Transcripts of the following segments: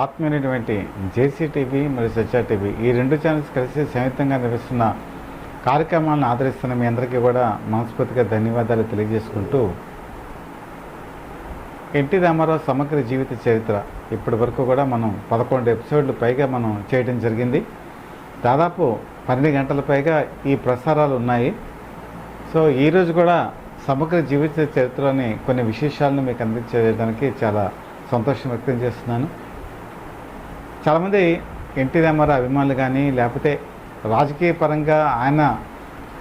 ఆత్మీయమైనటువంటి జేసీ TV మరియు సత్య TV ఈ రెండు ఛానల్స్ కలిసి సంయుక్తంగా నిర్వహిస్తున్న కార్యక్రమాలను ఆదరిస్తున్న మీ అందరికీ కూడా మనస్ఫూర్తిగా ధన్యవాదాలు తెలియజేసుకుంటూ, ఎన్టీ రామారావు సమగ్ర జీవిత చరిత్ర ఇప్పటి వరకు కూడా మనం 11 ఎపిసోడ్లు పైగా మనం చేయడం జరిగింది. దాదాపు 12 గంటల పైగా ఈ ప్రసారాలు ఉన్నాయి. సో ఈరోజు కూడా సమగ్ర జీవిత చరిత్రలోని కొన్ని విశేషాలను మీకు అందించడానికి చాలా సంతోషం వ్యక్తం చేస్తున్నాను. చాలామంది ఎన్టీ రామారావు అభిమానులు కానీ, లేకపోతే రాజకీయ పరంగా ఆయన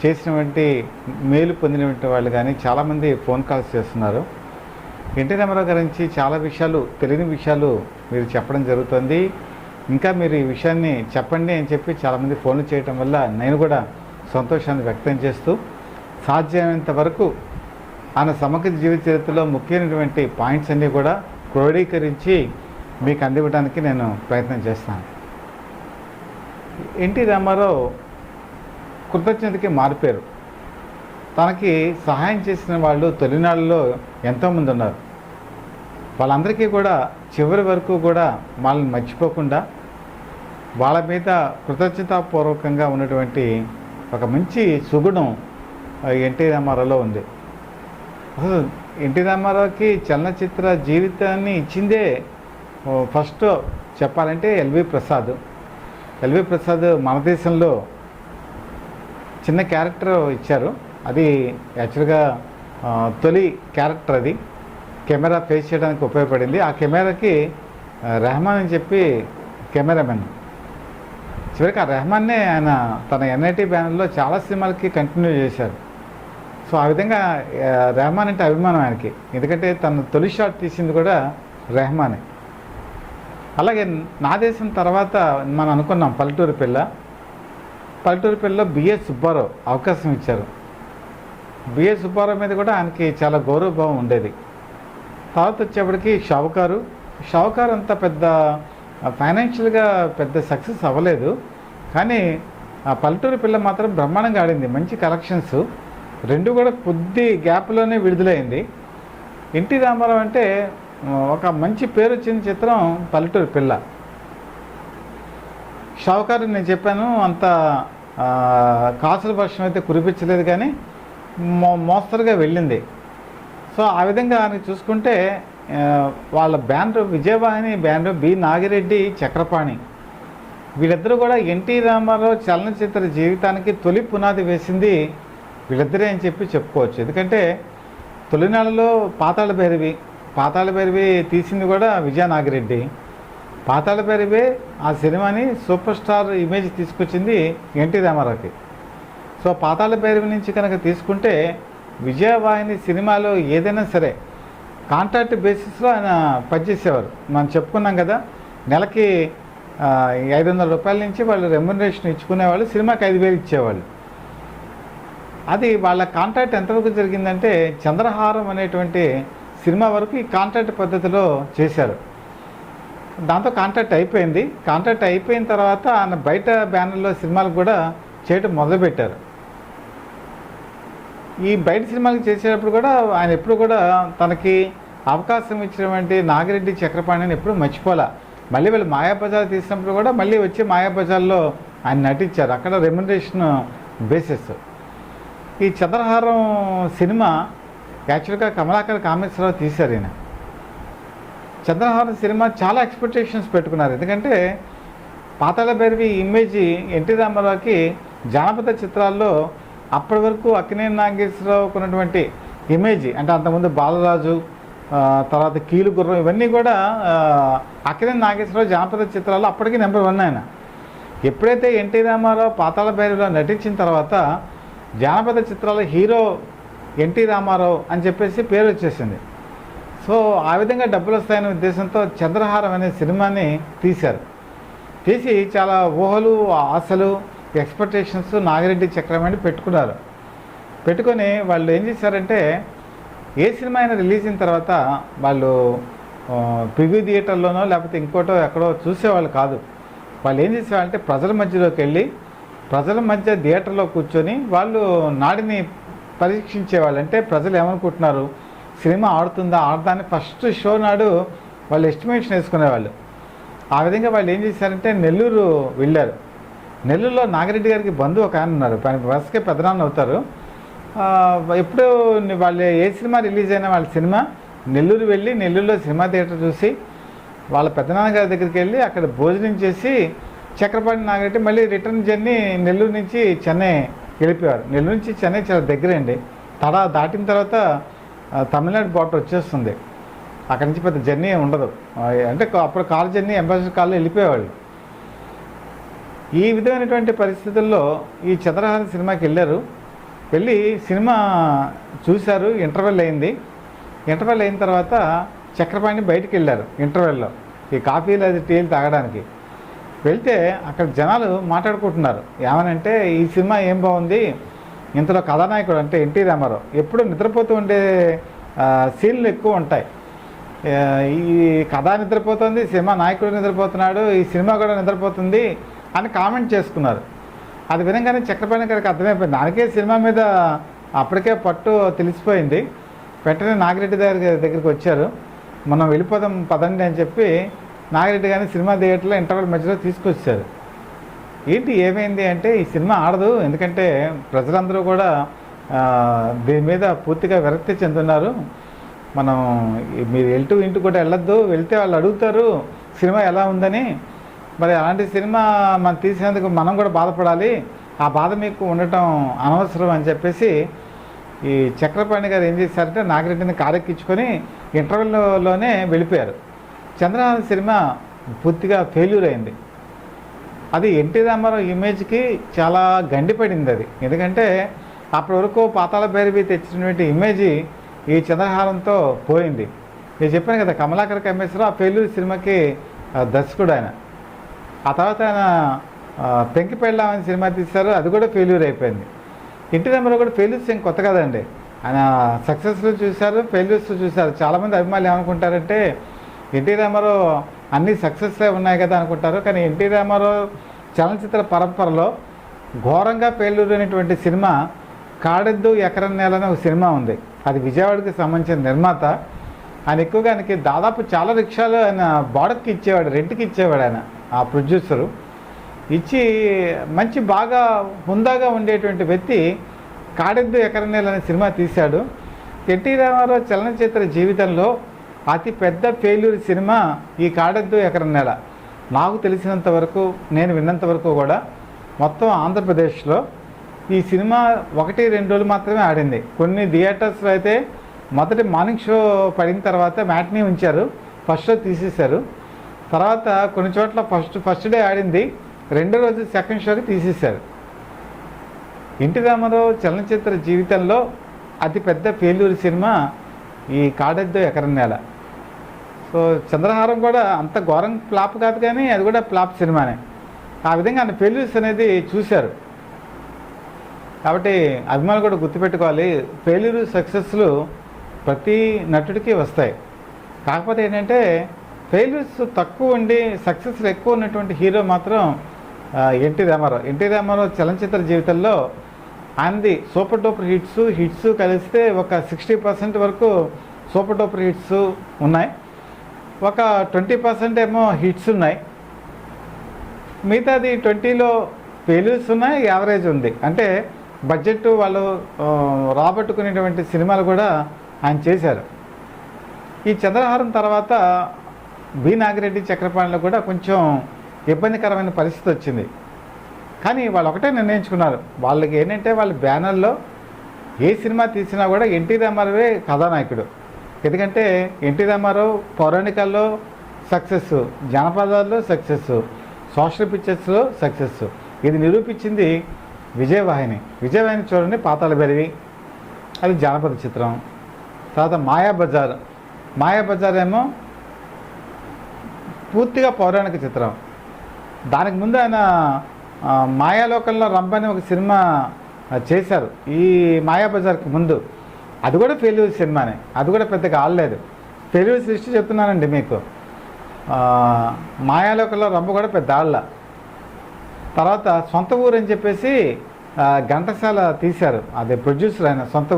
చేసినటువంటి మేలు పొందినటువంటి వాళ్ళు కానీ చాలామంది ఫోన్ కాల్స్ చేస్తున్నారు. ఎన్టీ రామారావు గురించి చాలా విషయాలు, తెలియని విషయాలు మీరు చెప్పడం జరుగుతుంది. ఇంకా మీరు ఈ విషయాన్ని చెప్పండి అని చెప్పి చాలామంది ఫోన్లు చేయటం వల్ల నేను కూడా సంతోషాన్ని వ్యక్తం చేస్తూ, సాధ్యమైనంత వరకు ఆయన సమగ్ర జీవిత చరిత్రలో ముఖ్యమైనటువంటి పాయింట్స్ అన్నీ కూడా క్రోడీకరించి మీకు అందివ్వడానికి నేను ప్రయత్నం చేస్తాను. ఎన్టీ రామారావు కృతజ్ఞతకి మారిపోయారు. తనకి సహాయం చేసిన వాళ్ళు తొలినాళ్ళలో ఎంతోమంది ఉన్నారు. వాళ్ళందరికీ కూడా చివరి వరకు కూడా వాళ్ళని మర్చిపోకుండా వాళ్ళ మీద కృతజ్ఞతాపూర్వకంగా ఉన్నటువంటి ఒక మంచి సుగుణం ఎన్టీ రామారావులో ఉంది. అసలు ఎన్టీ రామారావుకి చలనచిత్ర జీవితాన్ని ఇచ్చిందే ఫస్ట్ చెప్పాలంటే ఎల్వి ప్రసాద్. ఎల్వి ప్రసాద్ మన దేశంలో చిన్న క్యారెక్టర్ ఇచ్చారు. అది యాక్చువల్గా తొలి క్యారెక్టర్. అది కెమెరా ఫేస్ చేయడానికి ఉపయోగపడింది. ఆ కెమెరాకి రెహమాన్ అని చెప్పి కెమెరామెన్. చివరికి ఆ రెహమాన్నే ఆయన తన ఎన్ఐటీ బ్యానర్లో చాలా సినిమాలకి కంటిన్యూ చేశారు. సో ఆ విధంగా రెహమాన్ అంటే అభిమానం ఆయనకి. ఎందుకంటే తన తొలి షాట్ తీసింది కూడా రెహమానే. అలాగే నా దేశం తర్వాత మనం అనుకున్నాం పల్లెటూరు పిల్ల. పల్లెటూరు పిల్లలో బిఎస్ సుబ్బారావు అవకాశం ఇచ్చారు. బిఎస్ సుబ్బారావు మీద కూడా ఆయనకి చాలా గౌరవభావం ఉండేది. తర్వాత వచ్చేప్పటికి షావుకారు అంత పెద్ద ఫైనాన్షియల్గా పెద్ద సక్సెస్ అవ్వలేదు. కానీ ఆ పల్లెటూరు పిల్ల మాత్రం బ్రహ్మాండంగా ఆడింది. మంచి కలెక్షన్స్, రెండు కూడా కొద్ది గ్యాప్లోనే విడుదలైంది. ఎన్టీ రామారావు అంటే ఒక మంచి పేరు వచ్చిన చిత్రం పల్లెటూరు పిల్ల. షావుకారు నేను చెప్పాను, అంత కాసుల వర్షం అయితే కురిపించలేదు, కానీ మోస్తరుగా వెళ్ళింది. సో ఆ విధంగా ఆయన చూసుకుంటే వాళ్ళ banner Vijayavahini banner B Nagireddy, Chakrapani, వీళ్ళిద్దరూ కూడా ఎన్టీ రామారావు చలనచిత్ర జీవితానికి తొలి పునాది వేసింది వీళ్ళిద్దరే అని చెప్పి చెప్పుకోవచ్చు. ఎందుకంటే తొలినాళ్ళలో పాతాళ భైరవి తీసింది కూడా విజయ నాగిరెడ్డి. పాతాళ భైరవి ఆ సినిమాని సూపర్ స్టార్ ఇమేజ్ తీసుకొచ్చింది ఎన్టీ రామారావుకి. సో పాతాళ భైరవి నుంచి కనుక తీసుకుంటే విజయవాహిని సినిమాలో ఏదైనా సరే కాంట్రాక్ట్ బేసిస్లో ఆయన పనిచేసేవారు. మనం చెప్పుకున్నాం కదా, నెలకి 500 రూపాయల నుంచి వాళ్ళు రెమ్యునరేషన్ ఇచ్చుకునేవాళ్ళు, సినిమాకి 5,000 ఇచ్చేవాళ్ళు. అది వాళ్ళ కాంట్రాక్ట్ ఎంతవరకు జరిగిందంటే చంద్రహారం అనేటువంటి సినిమా వరకు ఈ కాంట్రాక్ట్ పద్ధతిలో చేశారు. దాంతో కాంట్రాక్ట్ అయిపోయింది. కాంట్రాక్ట్ అయిపోయిన తర్వాత ఆయన బయట బ్యానర్లో సినిమాలు కూడా చేయటం మొదలుపెట్టారు. ఈ బయట సినిమాలకు చేసేటప్పుడు కూడా ఆయన ఎప్పుడు కూడా తనకి అవకాశం ఇచ్చినటువంటి నాగిరెడ్డి, చక్రపాణిని ఎప్పుడు మర్చిపోలే. మళ్ళీ వీళ్ళు మాయాబజార్ తీసినప్పుడు కూడా మళ్ళీ వచ్చి మాయాబజార్లో ఆయన నటించారు. అక్కడ రెమ్యునరేషన్ బేసిస్. ఈ చంద్రహారం సినిమా యాక్చువల్గా కమలాకర్ కామేశ్వరరావు తీశారు. ఈయన చంద్రహారం సినిమా చాలా ఎక్స్పెక్టేషన్స్ పెట్టుకున్నారు. ఎందుకంటే పాతాళ భైరవి ఇమేజ్ ఎన్టీ రామారావుకి జానపద చిత్రాల్లో అప్పటి వరకు అక్కినేని నాగేశ్వరరావుకు ఉన్నటువంటి ఇమేజ్, అంటే అంతకుముందు బాలరాజు, తర్వాత కీలుగుర్రం, ఇవన్నీ కూడా అక్కినేని నాగేశ్వరరావు జానపద చిత్రాల్లో అప్పటికి నెంబర్ 1 ఆయన. ఎప్పుడైతే ఎన్టీ రామారావు పాతాళ భైరవిలో నటించిన తర్వాత జానపద చిత్రాల హీరో ఎన్టీ రామారావు అని చెప్పేసి పేరు వచ్చేసింది. సో ఆ విధంగా డబ్బులు వస్తాయనే ఉద్దేశంతో చంద్రహారం అనే సినిమాని తీసి చాలా ఊహలు, ఆశలు, ఎక్స్పెక్టేషన్స్ నాగిరెడ్డి, చక్రపాణి పెట్టుకొని వాళ్ళు ఏం చేశారంటే ఏ సినిమా అయినా రిలీజ్ అయిన తర్వాత వాళ్ళు ప్రివ్యూ థియేటర్లోనో లేకపోతే ఇంకోటో ఎక్కడో చూసేవాళ్ళు కాదు. వాళ్ళు ఏం చేసేవాళ్ళంటే ప్రజల మధ్యలోకి వెళ్ళి ప్రజల మధ్య థియేటర్లో కూర్చొని వాళ్ళు నాడిని పరీక్షించేవాళ్ళు. అంటే ప్రజలు ఏమనుకుంటున్నారు, సినిమా ఆడుతుందా ఆడదా అని ఫస్ట్ షో నాడు వాళ్ళు ఎస్టిమేషన్ వేసుకునేవాళ్ళు. ఆ విధంగా వాళ్ళు ఏం చేశారంటే నెల్లూరు వెళ్ళారు. నెల్లూరులో నాగిరెడ్డి గారికి బంధువు ఒక ఆయన ఉన్నారు, వరుసకే పెద్దనాన్న అవుతారు. ఎప్పుడు వాళ్ళు ఏ సినిమా రిలీజ్ అయినా వాళ్ళ సినిమా నెల్లూరు వెళ్ళి నెల్లూరులో సినిమా థియేటర్ చూసి వాళ్ళ పెద్దనాన్నగారి దగ్గరికి వెళ్ళి అక్కడ భోజనం చేసి చక్రపాణి నాగిరెడ్డి మళ్ళీ రిటర్న్ జర్నీ నెల్లూరు నుంచి చెన్నై వెళ్ళిపోయారు. నెల్లూరు నుంచి చెన్నై చాలా దగ్గరే అండి. దాటిన తర్వాత తమిళనాడు బార్డర్ వచ్చేస్తుంది. అక్కడి నుంచి పెద్ద జర్నీ ఉండదు. అంటే అప్పుడు కార్ జర్నీ అంబాసిడర్ కార్లో వెళ్ళిపోయేవాళ్ళు. ఈ విధమైనటువంటి పరిస్థితుల్లో ఈ చంద్రహారం సినిమాకి వెళ్ళారు. వెళ్ళి సినిమా చూశారు. ఇంటర్వెల్ అయింది. ఇంటర్వెల్ అయిన తర్వాత చక్రపాణి బయటికి వెళ్ళారు. ఇంటర్వెల్లో ఈ కాఫీలు అది టీలు తాగడానికి వెళ్తే అక్కడ జనాలు మాట్లాడుకుంటున్నారు. ఏమనంటే ఈ సినిమా ఏం బాగుంది, ఇంతలో కథానాయకుడు అంటే ఎన్టీ రామారావు ఎప్పుడు నిద్రపోతూ ఉండే సీన్లు ఎక్కువ ఉంటాయి. ఈ కథ నిద్రపోతుంది, సినిమా నాయకుడు నిద్రపోతున్నాడు, ఈ సినిమా కూడా నిద్రపోతుంది అని కామెంట్ చేసుకున్నారు. అది విధంగానే చక్రపాణి గారికి అర్థమైపోయింది. దానికే సినిమా మీద అప్పటికే పట్టు తెలిసిపోయింది. వెంటనే నాగిరెడ్డి దగ్గరికి వచ్చారు. మనం వెళ్ళిపోదాం పదండి అని చెప్పి నాగిరెడ్డి గారిని సినిమా థియేటర్లో ఇంటర్వెల్ మధ్యలో తీసుకొచ్చారు. ఏంటి ఏమైంది అంటే ఈ సినిమా ఆడదు, ఎందుకంటే ప్రజలందరూ కూడా దీని మీద పూర్తిగా విరక్తి చెందుతున్నారు. మనం మీరు ఇంటికి కూడా వెళ్ళొద్దు, వెళ్తే వాళ్ళు అడుగుతారు సినిమా ఎలా ఉందని. మరి అలాంటి సినిమా మనం తీసినందుకు మనం కూడా బాధపడాలి, ఆ బాధ మీకు ఉండటం అనవసరం అని చెప్పేసి ఈ చక్రపాణి గారు ఏం చేశారంటే నాగిరెడ్డిని కారెక్కించుకొని ఇంటర్వెల్లోనే వెళ్ళిపోయారు. చంద్రహారం సినిమా పూర్తిగా ఫెయిల్యూర్ అయింది. అది ఎన్టీ రామారావు ఇమేజ్కి చాలా గండిపడింది అది. ఎందుకంటే అప్పటి వరకు పాతాళ భైరవి తెచ్చినటువంటి ఇమేజ్ ఈ చంద్రహారంతో పోయింది. నేను చెప్పాను కదా, కమలాకర్ కమేశ్వరరావు ఆ ఫెయిల్యూర్ సినిమాకి దర్శకుడు ఆయన. ఆ తర్వాత ఆయన పెంకి పెళ్ళామని సినిమా తీశారు, అది కూడా ఫెయిల్యూర్ అయిపోయింది. ఎన్టీ రామారావు కూడా ఫెయిల్యూర్స్ ఏం కొత్త కదండి, ఆయన సక్సెస్లు చూశారు, ఫెయిల్యూర్స్ చూశారు. చాలామంది అభిమానులు ఏమనుకుంటారంటే ఎన్టీ రామారావు అన్ని సక్సెస్లే ఉన్నాయి కదా అనుకుంటారు. కానీ ఎన్టీ రామారావు చలనచిత్ర పరంపరలో ఘోరంగా ఫెయిల్యూర్ అయినటువంటి సినిమా కాడెద్దు ఎకరం నేల అనే ఒక సినిమా ఉంది. అది విజయవాడకి సంబంధించిన నిర్మాత. ఆయన ఎక్కువగా ఆయనకి దాదాపు చాలా రిక్షాలు ఆయన బాడక్కి ఇచ్చేవాడు, రెంట్కి ఇచ్చేవాడు ఆయన, ఆ ప్రొడ్యూసరు. ఇచ్చి మంచి బాగా హుందాగా ఉండేటువంటి వ్యక్తి కాడెద్దు ఎకరం నేల అనే సినిమా తీశాడు. ఎన్టీ రామారావు చలనచిత్ర జీవితంలో అతి పెద్ద ఫెయిల్యూర్ సినిమా ఈ కాడెద్దు ఎకరం నేల. నాకు తెలిసినంత వరకు, నేను విన్నంత వరకు కూడా మొత్తం ఆంధ్రప్రదేశ్లో ఈ సినిమా 1-2 రోజులు మాత్రమే ఆడింది. కొన్ని థియేటర్స్లో అయితే మొదటి మార్నింగ్ షో పడిన తర్వాత మ్యాట్నీ ఉంచారు, ఫస్ట్ షో తీసేశారు. తర్వాత కొన్ని చోట్ల ఫస్ట్ డే ఆడింది, రెండో రోజు సెకండ్ షోకి తీసేశారు. ఎన్టీ రామారావు చలనచిత్ర జీవితంలో అతిపెద్ద ఫెయిల్యూర్ సినిమా ఈ కాడెద్దు ఎకరం నేల. సో చంద్రహారం కూడా అంత ఘోరం ఫ్లాప్ కాదు, కానీ అది కూడా ఫ్లాప్ సినిమానే. ఆ విధంగా ఆయన ఫెయిల్యూర్స్ అనేది చూశారు. కాబట్టి అభిమానులు కూడా గుర్తుపెట్టుకోవాలి, ఫెయిల్యూర్ సక్సెస్లు ప్రతి నటుడికి వస్తాయి. కాకపోతే ఏంటంటే ఫెయిల్యూర్స్ తక్కువ ఉండి సక్సెస్లు ఎక్కువ ఉన్నటువంటి హీరో మాత్రం ఎన్టీ రామారావు. ఎన్టీ రామారావు చలనచిత్ర జీవితంలో ఆయనది సూపర్ డూపర్ హిట్స్ కలిస్తే ఒక 60% వరకు సూపర్ డూపర్ హిట్స్ ఉన్నాయి, ఒక 20% ఏమో హిట్స్ ఉన్నాయి, మిగతాది 20లో ఫెయిల్యూర్స్ ఉన్నాయి, యావరేజ్ ఉంది. అంటే బడ్జెట్ వాళ్ళు రాబట్టుకునేటువంటి సినిమాలు కూడా ఆయన చేశారు. ఈ చంద్రహారం తర్వాత బి నాగిరెడ్డి చక్రపాణిలో కూడా కొంచెం ఇబ్బందికరమైన పరిస్థితి వచ్చింది. కానీ వాళ్ళు ఒకటే నిర్ణయించుకున్నారు, వాళ్ళకి ఏంటంటే వాళ్ళ బ్యానర్లో ఏ సినిమా తీసినా కూడా ఎన్టీ రామారావే కథానాయకుడు. ఎందుకంటే ఎన్టీ రామారావు పౌరాణికాల్లో సక్సెస్, జానపదాల్లో సక్సెస్, సోషల్ పిక్చర్స్లో సక్సెస్. ఇది నిరూపించింది విజయవాహిని. విజయవాహిని చూడండి, పాతాళ భైరవి అది జానపద చిత్రం. తర్వాత మాయాబజార్ ఏమో పూర్తిగా పౌరాణిక చిత్రం. దానికి ముందు ఆయన మాయాలోకంలో రంభని ఒక సినిమా చేశారు ఈ మాయాబజార్కి ముందు, అది కూడా ఫెయిల్యూర్ సినిమానే, అది కూడా పెద్దగా ఆడలేదు. ఫెయిల్యూర్స్ లిస్ట్ చెప్తున్నానండి మీకు. మాయాలోకంలో రంభ కూడా పెద్ద ఆళ్ళ. తర్వాత సొంత ఊరు అని చెప్పేసి ఘంటసాల తీశారు, అది ప్రొడ్యూసర్ ఆయన. సొంత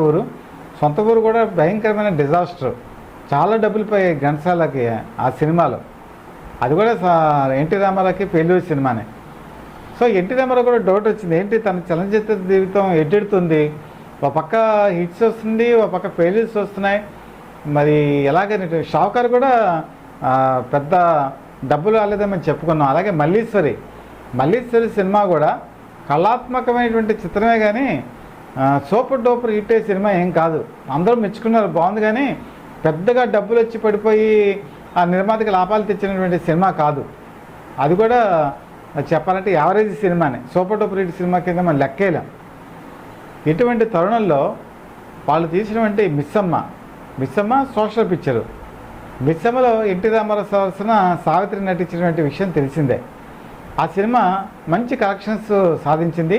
ఊరు కూడా భయంకరమైన డిజాస్టర్, చాలా డబ్బులు పోయాయి ఘంటసాలకి ఆ సినిమాలో. అది కూడా ఎన్టీ రామారావుకి ఫెయిల్యూర్ సినిమానే. సో ఎన్టీ రామారావు కూడా డౌట్ వచ్చింది, ఏంటి తన చలనచిత్ర జీవితం ఎడ్డెడుతుంది, ఒక పక్క హిట్స్ వస్తుంది, ఒక పక్క ఫెయిల్యూర్స్ వస్తున్నాయి, మరి ఎలాగని. షావుకారు కూడా పెద్ద డబ్బులు రాలేదని చెప్పుకున్నాం. అలాగే మల్లీశ్వరి సినిమా కూడా కళాత్మకమైనటువంటి చిత్రమే కానీ సూపర్ డూపర్ హిట్ అయ్యే సినిమా ఏం కాదు. అందరూ మెచ్చుకున్నారు, బాగుంది, కానీ పెద్దగా డబ్బులు వచ్చి పడిపోయి ఆ నిర్మాతకి లాభాలు తెచ్చినటువంటి సినిమా కాదు. అది కూడా చెప్పాలంటే యావరేజ్ సినిమానే, సూపర్ డూపర్ హిట్ సినిమా కింద మనం లెక్కేలాం. ఇటువంటి తరుణంలో వాళ్ళు తీసినటువంటి మిస్సమ్మ సోషల్ పిక్చరు. మిస్సమ్మలో ఎన్టీ రామారావు సరసన సావిత్రి నటించినటువంటి విషయం తెలిసిందే. ఆ సినిమా మంచి కలెక్షన్స్ సాధించింది.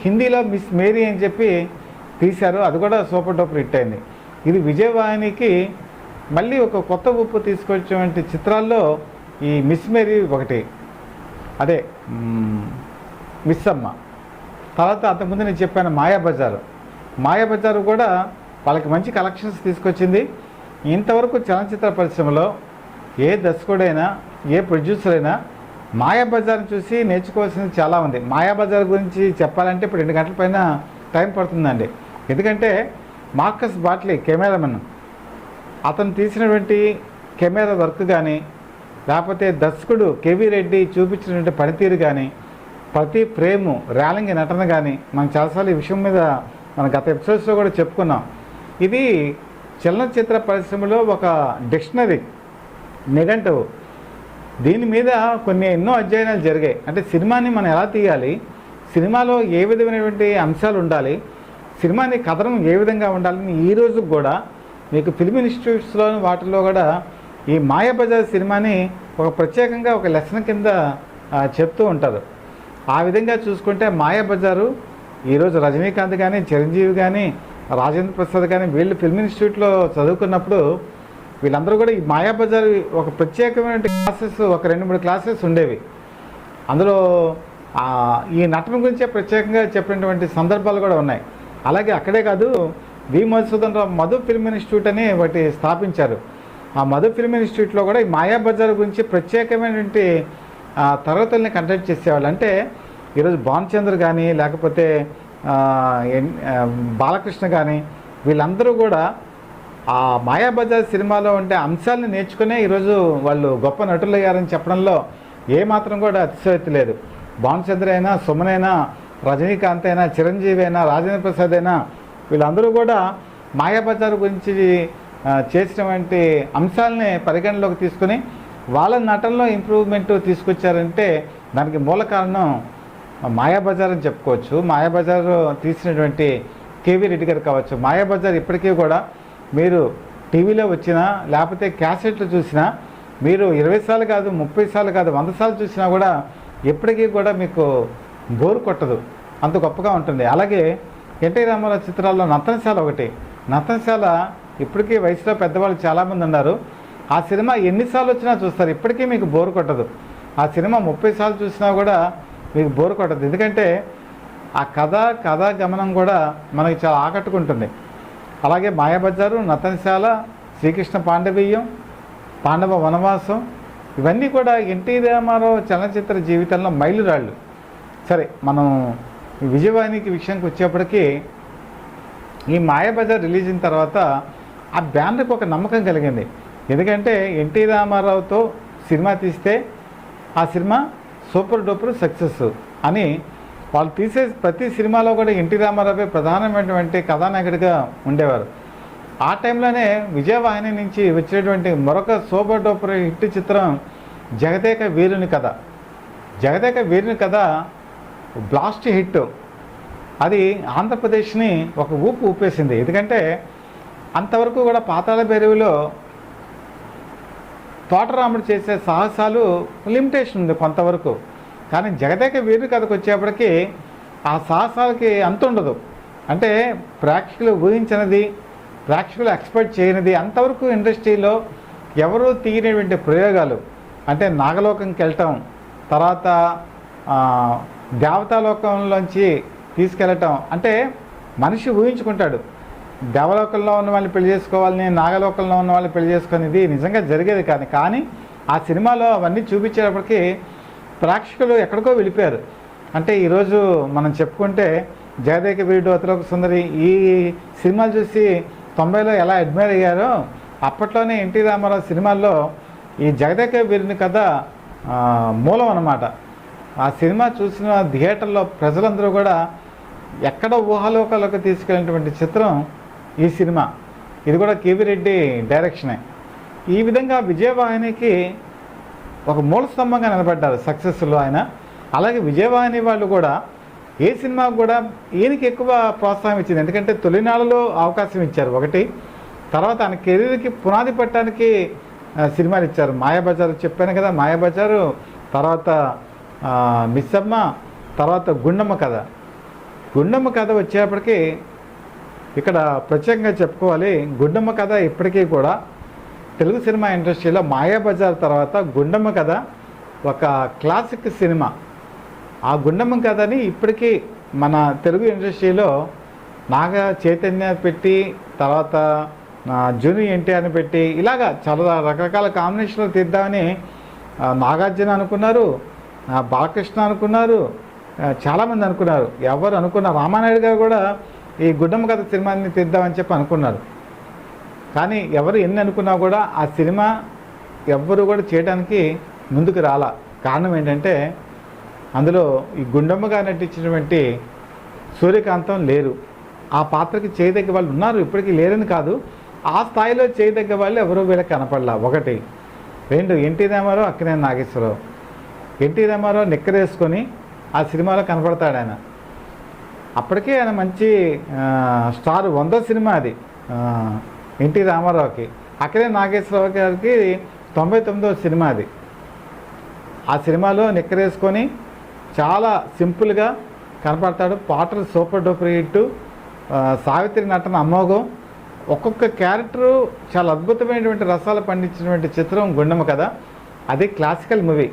హిందీలో మిస్ మేరీ అని చెప్పి తీశారు, అది కూడా సూపర్ డూపర్ హిట్ అయింది. ఇది విజయవాహినికి మళ్ళీ ఒక కొత్త ఊపు తీసుకొచ్చేటువంటి చిత్రాల్లో ఈ మిస్ మేరీ ఒకటి, అదే మిస్సమ్మ. తర్వాత అంతకుముందు నేను చెప్పాను మాయాబజారు కూడా వాళ్ళకి మంచి కలెక్షన్స్ తీసుకొచ్చింది. ఇంతవరకు చలనచిత్ర పరిశ్రమలో ఏ దర్శకుడైనా ఏ ప్రొడ్యూసర్ అయినా మాయాబజార్ని చూసి నేర్చుకోవాల్సింది చాలా ఉంది. మాయాబజార్ గురించి చెప్పాలంటే ఇప్పుడు 2 గంటల పైన టైం పడుతుందండి. ఎందుకంటే మార్కస్ బాట్లీ కెమెరామెన్, అతను తీసినటువంటి కెమెరా వర్క్ కానీ, లేకపోతే దర్శకుడు కేవీ రెడ్డి చూపించినటువంటి పనితీరు కానీ, ప్రతి ఫ్రేము ర్యాలింగ్ నటన కానీ, మనం చాలాసార్లు ఈ విషయం మీద మన గత ఎపిసోడ్స్లో కూడా చెప్పుకున్నాం. ఇది చలనచిత్ర పరిశ్రమలో ఒక డిక్షనరీ, నిఘంటువు. దీని మీద ఎన్నో అధ్యయనాలు జరిగాయి. అంటే సినిమాని మనం ఎలా తీయాలి, సినిమాలో ఏ విధమైనటువంటి అంశాలు ఉండాలి, సినిమాని కథనం ఏ విధంగా ఉండాలని ఈ రోజు కూడా మీకు ఫిల్మ్ ఇన్స్టిట్యూట్స్లోని వాటిల్లో కూడా ఈ మాయాబజార్ సినిమాని ఒక ప్రత్యేకంగా ఒక లెసన్ కింద చెప్తూ ఉంటారు. ఆ విధంగా చూసుకుంటే మాయాబజారు ఈరోజు రజనీకాంత్ కానీ, చిరంజీవి కానీ, రాజేంద్ర ప్రసాద్ కానీ వీళ్ళు ఫిల్మ్ ఇన్స్టిట్యూట్లో చదువుకున్నప్పుడు వీళ్ళందరూ కూడా ఈ మాయాబజార్ ఒక ప్రత్యేకమైన క్లాసెస్, ఒక 2-3 క్లాసెస్ ఉండేవి. అందులో ఈ నటన గురించే ప్రత్యేకంగా చెప్పినటువంటి సందర్భాలు కూడా ఉన్నాయి. అలాగే అక్కడే కాదు, వి మధుసూదన్ రావు మధు ఫిల్మ్ ఇన్స్టిట్యూట్ అని ఒకటి స్థాపించారు. ఆ మధు ఫిల్మ్ ఇన్స్టిట్యూట్లో కూడా ఈ మాయాబజార్ గురించి ప్రత్యేకమైనటువంటి తరగతుల్ని కండక్ట్ చేసేవాళ్ళు. అంటే ఈరోజు భానుచంద్ర కానీ, లేకపోతే బాలకృష్ణ కానీ, వీళ్ళందరూ కూడా ఆ మాయాబజార్ సినిమాలో ఉండే అంశాలను నేర్చుకునే ఈరోజు వాళ్ళు గొప్ప నటులయ్యారని చెప్పడంలో ఏమాత్రం కూడా అతిశయోక్తి లేదు. భానుచంద్ర అయినా, సుమన్ అయినా, రజనీకాంత్ అయినా, చిరంజీవి అయినా, రాజేంద్ర ప్రసాద్ అయినా, వీళ్ళందరూ కూడా మాయాబజార్ గురించి చేసినటువంటి అంశాలని పరిగణలోకి తీసుకుని వాళ్ళ నటనలో ఇంప్రూవ్మెంట్ తీసుకొచ్చారంటే దానికి మూల కారణం మాయాబజార్ అని చెప్పుకోవచ్చు. మాయాబజార్ తీసినటువంటి కేవీ రెడ్డి గారు కావచ్చు. మాయాబజార్ ఇప్పటికీ కూడా మీరు టీవీలో వచ్చినా, లేకపోతే క్యాసెట్లు చూసినా, మీరు 20 సార్లు కాదు, 30 సార్లు కాదు, 100 సార్లు చూసినా కూడా ఎప్పటికీ కూడా మీకు బోరు కొట్టదు, అంత గొప్పగా ఉంటుంది. అలాగే ఎన్టీ రామారావు చిత్రాల్లో నర్తనశాల ఒకటి. నర్తనశాల ఇప్పటికీ వయసులో పెద్దవాళ్ళు చాలామంది ఉన్నారు. ఆ సినిమా ఎన్నిసార్లు వచ్చినా చూస్తారు, ఇప్పటికీ మీకు బోరు కొట్టదు. ఆ సినిమా 30 సార్లు చూసినా కూడా మీకు బోరు కొట్టదు. ఎందుకంటే ఆ కథ గమనం కూడా మనకి చాలా ఆకట్టుకుంటుంది. అలాగే మాయాబజారు, నర్తనశాల, శ్రీకృష్ణ పాండవీయం, పాండవ వనవాసం, ఇవన్నీ కూడా ఎన్టీ రామారావు చలనచిత్ర జీవితంలో మైలురాళ్ళు. సరే, మనం విజయవాహినికి విషయానికి వచ్చేప్పటికీ ఈ మాయాబజార్ రిలీజ్ అయిన తర్వాత ఆ బ్యానర్కి ఒక నమ్మకం కలిగింది. ఎందుకంటే ఎన్టీ రామారావుతో సినిమా తీస్తే ఆ సినిమా సూపర్ డూపర్ సక్సెస్ అని వాళ్ళు తీసే ప్రతి సినిమాలో కూడా ఎన్టీ రామారావే ప్రధానమైనటువంటి కథానాయకుడిగా ఉండేవారు. ఆ టైంలోనే విజయవాహిని నుంచి వచ్చినటువంటి మరొక సూపర్ డూపర్ హిట్ చిత్రం జగదేక వీరుని కథ. జగదేక వీరుని కథ బ్లాస్ట్ హిట్. అది ఆంధ్రప్రదేశ్ని ఒక ఊపేసింది. ఎందుకంటే అంతవరకు కూడా పాతాళ భైరవిలో తోటరాముడు చేసే సాహసాలు లిమిటేషన్ ఉంది కొంతవరకు, కానీ జగదేక వీరుని కథకు వచ్చేప్పటికీ ఆ సాహసాలకి అంత ఉండదు. అంటే ప్రేక్షకులు ఊహించినది, ప్రేక్షకులు ఎక్స్పెక్ట్ చేయనిది అంతవరకు ఇండస్ట్రీలో ఎవరూ తీయనటువంటి ప్రయోగాలు. అంటే నాగలోకంకి వెళ్ళటం, తర్వాత దేవతాలోకంలోంచి తీసుకెళ్ళటం. అంటే మనిషి ఊహించుకుంటాడు, దేవలోకంలో ఉన్న వాళ్ళని పెళ్లి చేసుకోవాలని, నాగలోకంలో ఉన్న వాళ్ళని పెళ్లి చేసుకునేది నిజంగా జరిగేది కానీ ఆ సినిమాలో అవన్నీ చూపించేటప్పటికి ప్రేక్షకులు ఎక్కడికో వెళ్ళిపోయారు. అంటే ఈరోజు మనం చెప్పుకుంటే జగదేక వీరుడు అతిలోక సుందరి ఈ సినిమాలు చూసి 90లో ఎలా అడ్మైర్ అయ్యారో అప్పట్లోనే ఎన్టీ రామారావు సినిమాల్లో ఈ జగదేక వీరుని కథ మూలం అన్నమాట. ఆ సినిమా చూసిన థియేటర్లో ప్రజలందరూ కూడా ఎక్కడ ఊహాలోకాలకు తీసుకెళ్ళినటువంటి చిత్రం ఈ సినిమా. ఇది కూడా కేవీ రెడ్డి డైరెక్షనే. ఈ విధంగా విజయవాహినికి ఒక మూల స్తంభంగా నిలబడ్డారు సక్సెస్లో ఆయన. అలాగే విజయవాహిని వాళ్ళు కూడా ఏ సినిమాకు కూడా ఈయనకి ఎక్కువ ప్రోత్సాహం ఇచ్చింది. ఎందుకంటే తొలినాళ్ళలో అవకాశం ఇచ్చారు ఒకటి, తర్వాత ఆయన కెరీర్కి పునాది పట్టడానికి సినిమాలు ఇచ్చారు. మాయాబజారు చెప్పాను కదా, మాయాబజారు, తర్వాత మిస్సమ్మ, తర్వాత గుండమ్మ కథ. గుండమ్మ కథ వచ్చేప్పటికీ ఇక్కడ ప్రత్యేకంగా చెప్పుకోవాలి. గుండమ్మ కథ ఇప్పటికీ కూడా తెలుగు సినిమా ఇండస్ట్రీలో మాయాబజార్ తర్వాత గుండమ్మ కథ ఒక క్లాసిక్ సినిమా. ఆ గుండమ్మ కథని ఇప్పటికీ మన తెలుగు ఇండస్ట్రీలో నాగ చైతన్య పెట్టి, తర్వాత జూనియర్ ఎన్టీఆర్ని పెట్టి, ఇలాగా చాలా రకరకాల కాంబినేషన్లు తీద్దామని నాగార్జున అనుకున్నారు, బాలకృష్ణ అనుకున్నారు, చాలామంది అనుకున్నారు. ఎవరు అనుకున్న రామానాయుడు గారు కూడా ఈ గుండమ్మ కథ సినిమాని తీద్దామని చెప్పి అనుకున్నారు. కానీ ఎవరు ఎన్ని అనుకున్నా కూడా ఆ సినిమా ఎవ్వరు కూడా చేయడానికి ముందుకు రాలా. కారణం ఏంటంటే అందులో ఈ గుండమ్మగా నటించినటువంటి సూర్యకాంతం లేరు. ఆ పాత్రకి చేయదగ్గ వాళ్ళు ఉన్నారు, ఇప్పటికీ లేరని కాదు, ఆ స్థాయిలో చేయదగ్గ వాళ్ళు ఎవరో వీళ్ళకి కనపడలా. ఒకటి. రెండు, ఎన్టీ రామారావు, అక్కినేని నాగేశ్వరరావు. ఎన్టీ రామారావు నిక్కరేసుకొని ఆ సినిమాలో కనపడతాడు ఆయన. అప్పటికే ఆయన మంచి స్టార్, 100 సినిమా అది ఎన్టీ రామారావుకి. అక్కినేని నాగేశ్వరరావు గారికి 99వ సినిమా అది. ఆ సినిమాలో నిక్కరేసుకొని చాలా సింపుల్గా కనపడతాడు. పాటలు సూపర్ డూపర్ హిట్, సావిత్రి నటన అమోఘం. ఒక్కొక్క క్యారెక్టరు చాలా అద్భుతమైనటువంటి రసాలు పండించినటువంటి చిత్రం గుండమ్మ కథ. అది క్లాసికల్ మూవీ.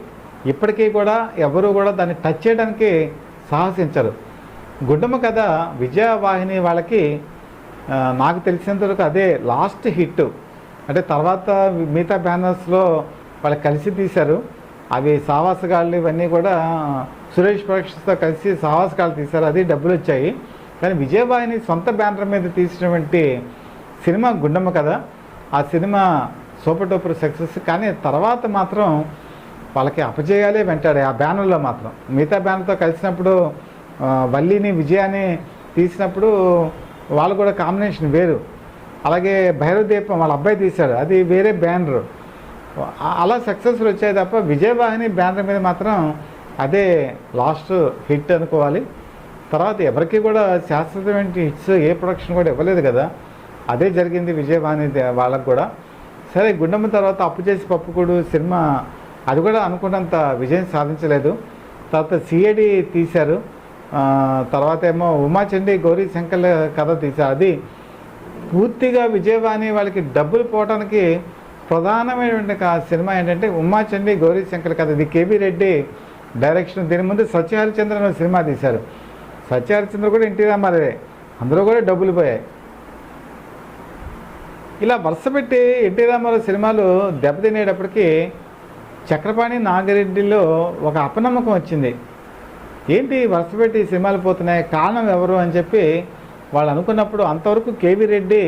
ఇప్పటికీ కూడా ఎవరు కూడా దాన్ని టచ్ చేయడానికి సాహసించరు. గుండమ్మ కథ విజయవాహిని వాళ్ళకి నాకు తెలిసినంతవరకు అదే లాస్ట్ హిట్. అంటే తర్వాత మిగతా బ్యానర్స్లో వాళ్ళు కలిసి తీశారు. అవి సావాసగాళ్ళు ఇవన్నీ కూడా సురేష్ ప్రొడక్షన్స్తో కలిసి సావాసగాళ్ళు తీశారు, అది డబ్బులు వచ్చాయి. కానీ విజయవాహిని సొంత బ్యానర్ మీద తీసినటువంటి సినిమా గుండమ్మ కథ. ఆ సినిమా సూపర్ డూపర్ సక్సెస్. కానీ తర్వాత మాత్రం వాళ్ళకి అపజయాలే వెంటాడాయి ఆ బ్యానర్లో మాత్రం. మిగతా బ్యానర్తో కలిసినప్పుడు వల్లిని విజయాన్ని తీసినప్పుడు వాళ్ళు కూడా కాంబినేషన్ వేరు. అలాగే భైరవ దీపం వాళ్ళ అబ్బాయి తీశాడు, అది వేరే బ్యానరు. అలా సక్సెస్ఫుల్ వచ్చాయి తప్ప విజయవాహిని బ్యానర్ మీద మాత్రం అదే లాస్ట్ హిట్ అనుకోవాలి. తర్వాత ఎవరికి కూడా శాశ్వతమైన హిట్స్ ఏ ప్రొడక్షన్ కూడా ఇవ్వలేదు కదా, అదే జరిగింది విజయవాహిని వాళ్ళకు కూడా. సరే, గుండమ్మ తర్వాత అప్పు చేసి పప్పుకూడు సినిమా, అది కూడా అనుకున్నంత విజయం సాధించలేదు. తర్వాత సిఐడి తీశారు, తర్వాత ఏమో ఉమాచండి గౌరీ శంకర్ కథ తీశారు. అది పూర్తిగా విజయవాహిని వాళ్ళకి డబ్బులు పోవడానికి ప్రధానమైనటువంటి సినిమా ఏంటంటే ఉమాచండి గౌరీ శంకర్ కథ. ఇది కేవీ రెడ్డి డైరెక్షన్. దీని ముందు సత్యహరిచంద్ర సినిమా తీశారు. సత్యహరిచంద్ర కూడా ఎన్టీ రామారావే, అందులో కూడా డబ్బులు పోయాయి. ఇలా వరుసపెట్టి ఎన్టీ రామారావు సినిమాలు దెబ్బతినేటప్పటికీ చక్రపాణి నాగిరెడ్డిలో ఒక అపనమ్మకం వచ్చింది. ఏంటి వరుసపెట్టి సినిమాలు పోతున్నాయి, కారణం ఎవరు అని చెప్పి వాళ్ళు అనుకున్నప్పుడు అంతవరకు కేవీ రెడ్డి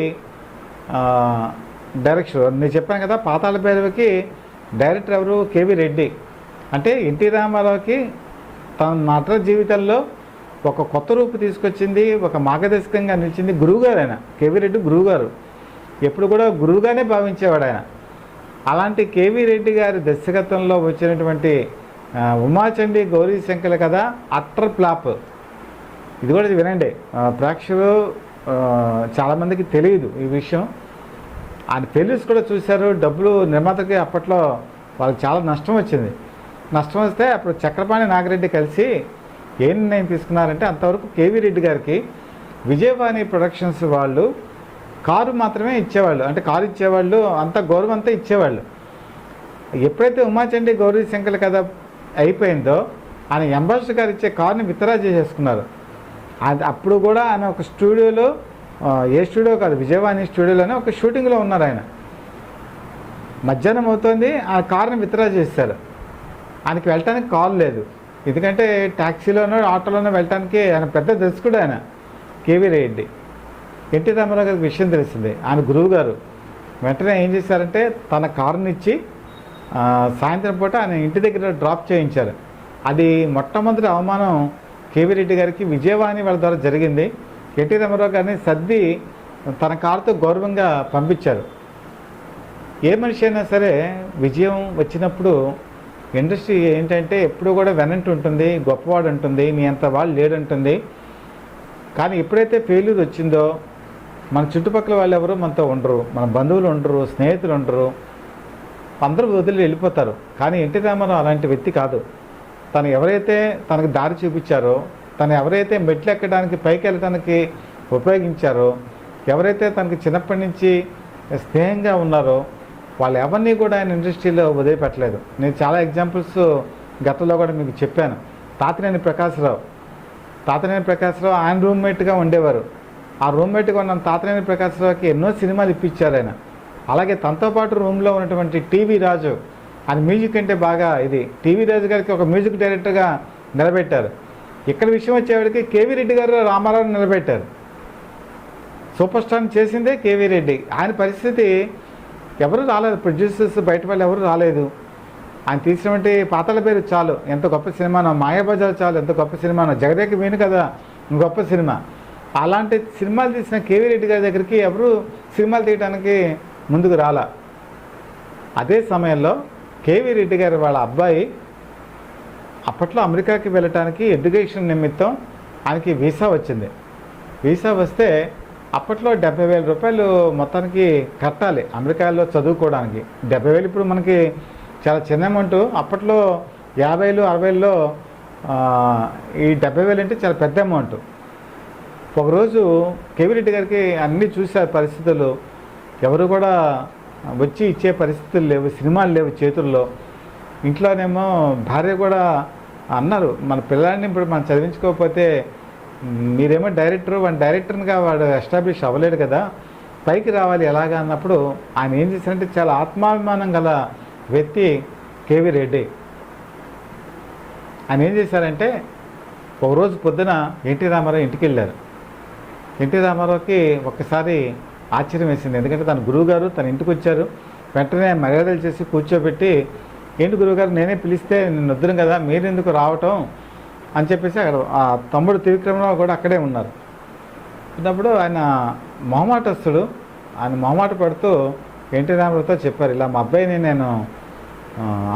డైరెక్టర్. నేను చెప్పాను కదా, పాతాళ భైరవికి డైరెక్టర్ ఎవరు, కేవీ రెడ్డి. అంటే ఎన్టీ రామారావుకి తన నట జీవితంలో ఒక కొత్త రూపు తీసుకొచ్చింది, ఒక మార్గదర్శకంగా నిలిచింది గురువుగారు. ఆయన కేవీ రెడ్డి గురువుగారు, ఎప్పుడు కూడా గురువుగానే భావించేవాడు ఆయన. అలాంటి కేవీ రెడ్డి గారి దర్శకత్వంలో వచ్చినటువంటి ఉమాచండి గౌరీ శంకర్ కథ అట్టర్ ఫ్లాప్. ఇది కూడా వినండి, ప్రేక్షకులు చాలామందికి తెలియదు ఈ విషయం. ఆయన ఫెయిల్యూర్స్ కూడా చూశారు. డబ్బులు నిర్మాతకి అప్పట్లో వాళ్ళకి చాలా నష్టం వచ్చింది. నష్టం వస్తే అప్పుడు చక్రపాణి నాగిరెడ్డి కలిసి ఏ నిర్ణయం తీసుకున్నారంటే, అంతవరకు కేవీ రెడ్డి గారికి విజయవాణి ప్రొడక్షన్స్ వాళ్ళు కారు మాత్రమే ఇచ్చేవాళ్ళు, అంటే కారు ఇచ్చేవాళ్ళు, అంత గౌరవం అంతా ఇచ్చేవాళ్ళు. ఎప్పుడైతే ఉమాచండి గౌరీ శంకర్ కథ అయిపోయిందో ఆయన అంబాసిడర్ గారు ఇచ్చే కారుని విత్డ్రా చేసేసుకున్నారు. అది అప్పుడు కూడా ఆయన ఒక స్టూడియోలో, ఏ స్టూడియో కాదు విజయవాణి స్టూడియోలోనే ఒక షూటింగ్లో ఉన్నారు ఆయన. మధ్యాహ్నం అవుతుంది, ఆ కార్ని విత్డ్రా చేశారు. ఆయనకి వెళ్ళటానికి కాల్ లేదు, ఎందుకంటే ట్యాక్సీలోనో ఆటోలోనో వెళ్ళటానికి ఆయన పెద్ద దర్శకుడు ఆయన కేవీ రెడ్డి. ఎన్టీ రామారావు గారికి విషయం తెలిసింది, ఆయన గురువు గారు వెంటనే ఏం చేశారంటే తన కారుని ఇచ్చి సాయంత్రం పూట ఆయన ఇంటి దగ్గర డ్రాప్ చేయించారు. అది మొట్టమొదటి అవమానం కేవీ రెడ్డి గారికి విజయవాణి వాళ్ళ ద్వారా జరిగింది. ఎన్టీ రామారావు గారిని సర్ది తన కారుతో గౌరవంగా పంపించారు. ఏ మనిషి అయినా సరే విజయం వచ్చినప్పుడు ఇండస్ట్రీ ఏంటంటే ఎప్పుడు కూడా వెనంటి ఉంటుంది, గొప్పవాడు ఉంటుంది, నీ అంత వాళ్ళు లేడంటుంది. కానీ ఎప్పుడైతే ఫెయిల్యూర్ వచ్చిందో మన చుట్టుపక్కల వాళ్ళు ఎవరు మనతో ఉండరు, మన బంధువులు ఉండరు, స్నేహితులు ఉండరు, అందరూ వదిలి వెళ్ళిపోతారు. కానీ ఎన్టీ రామారావు అలాంటి వ్యక్తి కాదు. తను ఎవరైతే తనకు దారి చూపించారో, తను ఎవరైతే మెట్లు ఎక్కడానికి పైకి వెళ్ళడానికి ఉపయోగించారో, ఎవరైతే తనకు చిన్నప్పటి నుంచి స్నేహంగా ఉన్నారో వాళ్ళు ఎవరిని కూడా ఆయన ఇండస్ట్రీలో వదిలిపెట్టలేదు. నేను చాలా ఎగ్జాంపుల్స్ గతంలో కూడా మీకు చెప్పాను. తాతినేని ప్రకాశ్రావు ఆయన రూమ్మేట్గా ఉండేవారు. ఆ రూమ్మేట్గా ఉన్న తాతినేని ప్రకాశ్రావుకి ఎన్నో సినిమాలు ఇప్పించారు ఆయన. అలాగే తనతో పాటు రూమ్లో ఉన్నటువంటి టీవీ రాజు, ఆయన మ్యూజిక్ అంటే బాగా ఇది, టీవీ రాజు గారికి ఒక మ్యూజిక్ డైరెక్టర్గా నిలబెట్టారు. ఇక్కడ విషయం వచ్చేవాడికి కేవీ రెడ్డి గారు రామారావు నిలబెట్టారు. సూపర్ స్టార్ని చేసిందే కేవీ రెడ్డి. ఆయన పరిస్థితి ఎవరు రాలేదు, ప్రొడ్యూసర్స్ బయట వాళ్ళు ఎవరు రాలేదు. ఆయన తీసినటువంటి పాతాళ పేరు చాలు ఎంత గొప్ప సినిమానో, మాయాబజార్ చాలు ఎంత గొప్ప సినిమానో, జగదేక వీణు కదా గొప్ప సినిమా. అలాంటి సినిమాలు తీసిన కేవీ రెడ్డి గారి దగ్గరికి ఎవరు సినిమాలు తీయడానికి ముందుకు రాలా. అదే సమయంలో కేవీ రెడ్డి గారు వాళ్ళ అబ్బాయి అప్పట్లో అమెరికాకి వెళ్ళటానికి ఎడ్యుకేషన్ నిమిత్తం ఆయనకి వీసా వచ్చింది. వీసా వస్తే అప్పట్లో 70,000 రూపాయలు మొత్తానికి కట్టాలి అమెరికాలో చదువుకోవడానికి. 70,000 ఇప్పుడు మనకి చాలా చిన్న అమౌంట్. అప్పట్లో 50,000 60,000లో ఈ 70,000 అంటే చాలా పెద్ద అమౌంట్. ఒకరోజు కేవీ రెడ్డి గారికి అన్నీ చూశారు పరిస్థితులు, ఎవరు కూడా వచ్చి ఇచ్చే పరిస్థితులు లేవు, సినిమాలు లేవు చేతుల్లో. ఇంట్లోనేమో భార్య కూడా అన్నారు, మన పిల్లాడిని ఇప్పుడు మనం చదివించుకోకపోతే మీరేమో డైరెక్టర్, వాడు డైరెక్టర్గా వాడు ఎస్టాబ్లిష్ అవ్వలేడు కదా, పైకి రావాలి ఎలాగా అన్నప్పుడు ఆయన ఏం చేశారంటే చాలా ఆత్మాభిమానం గల వ్యక్తి కేవీ రెడ్డి. ఆయన ఏం చేశారంటే ఒకరోజు పొద్దున ఎన్టీ రామారావు ఇంటికి వెళ్ళారు. ఎన్టీ రామారావుకి ఒక్కసారి ఆశ్చర్యం వేసింది, ఎందుకంటే తన గురువుగారు తన ఇంటికి వచ్చారు. వెంటనే మర్యాదలు చేసి కూర్చోబెట్టి, ఏంటి గురువుగారు నేనే పిలిస్తే నేను వద్దును కదా, మీరు ఎందుకు రావటం అని చెప్పేసి అక్కడ ఆ తమ్ముడు త్రివిక్రమరావు కూడా అక్కడే ఉన్నారు. ఉన్నప్పుడు ఆయన మొహమాటస్తుడు, ఆయన మొహమాట పడుతూ ఎన్టీ రామారావుతో చెప్పారు, ఇలా మా అబ్బాయిని నేను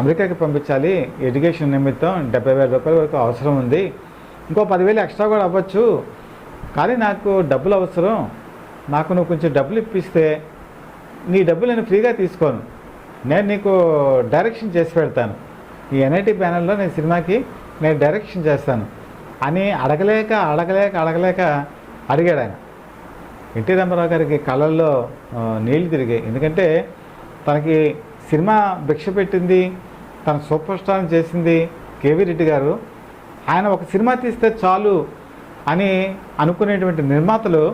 అమెరికాకి పంపించాలి, ఎడ్యుకేషన్ నిమిత్తం 70,000 రూపాయల వరకు అవసరం ఉంది, ఇంకో 10,000 ఎక్స్ట్రా కూడా అవ్వచ్చు, కానీ నాకు డబ్బులు అవసరం, నాకు నువ్వు కొంచెం డబ్బులు ఇప్పిస్తే నీ డబ్బులు నేను ఫ్రీగా తీసుకోను, నేను నీకు డైరెక్షన్ చేసి పెడతాను, ఈ ఎన్ఐటి ప్యానెల్లో నేను సినిమాకి నేను డైరెక్షన్ చేస్తాను అని అడగలేక అడిగాడు ఆయన. ఎన్టీ రామారావు గారికి కళ్ళల్లో నీళ్ళు తిరిగాయి. ఎందుకంటే తనకి సినిమా భిక్ష పెట్టింది, తన సూపర్ స్టార్ని చేసింది కేవీ రెడ్డి గారు. ఆయన ఒక సినిమా తీస్తే చాలు అని అనుకునేటువంటి నిర్మాతలు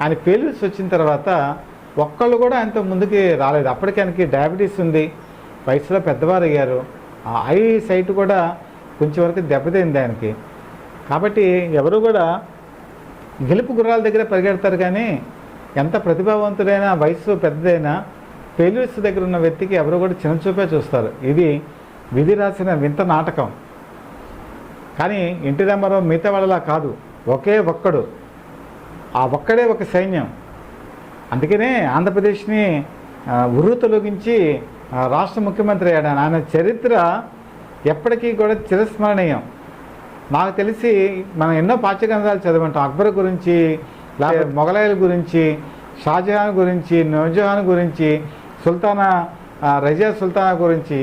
ఆయన ఫెయిల్యూర్స్ వచ్చిన తర్వాత ఒక్కళ్ళు కూడా ఆయనతో ముందుకి రాలేదు. అప్పటికి ఆయనకి డయాబెటీస్ ఉంది, వయసులో పెద్దవారు అయ్యారు, ఆ ఐ సైట్ కూడా కొంచెం వరకు దెబ్బతింది ఆయనకి. కాబట్టి ఎవరు కూడా గెలుపు గుర్రాల దగ్గర పరిగెడతారు, కానీ ఎంత ప్రతిభావంతుడైనా వయసు పెద్దదైనా ఫెయిల్యూర్స్ దగ్గర ఉన్న వ్యక్తికి ఎవరు కూడా చిన్నచూపే చూస్తారు. ఇది విధి రాసిన వింత నాటకం. కానీ ఎన్టీ రామారావు మిగతా వాళ్ళలా కాదు, ఒకే ఒక్కడు, ఆ ఒక్కడే ఒక సైన్యం. అందుకనే ఆంధ్రప్రదేశ్ని ఉర్రూతలొగించి రాష్ట్ర ముఖ్యమంత్రి అయ్యాడు. ఆయన చరిత్ర ఎప్పటికీ కూడా చిరస్మరణీయం. నాకు తెలిసి మనం ఎన్నో పాఠ్యగ్రంథాలు చదవంటాం, అక్బర్ గురించి, లేకపోతే మొఘలాయల గురించి, షాజహాన్ గురించి, నూర్జహాన్ గురించి, సుల్తానా రజియా సుల్తానా గురించి,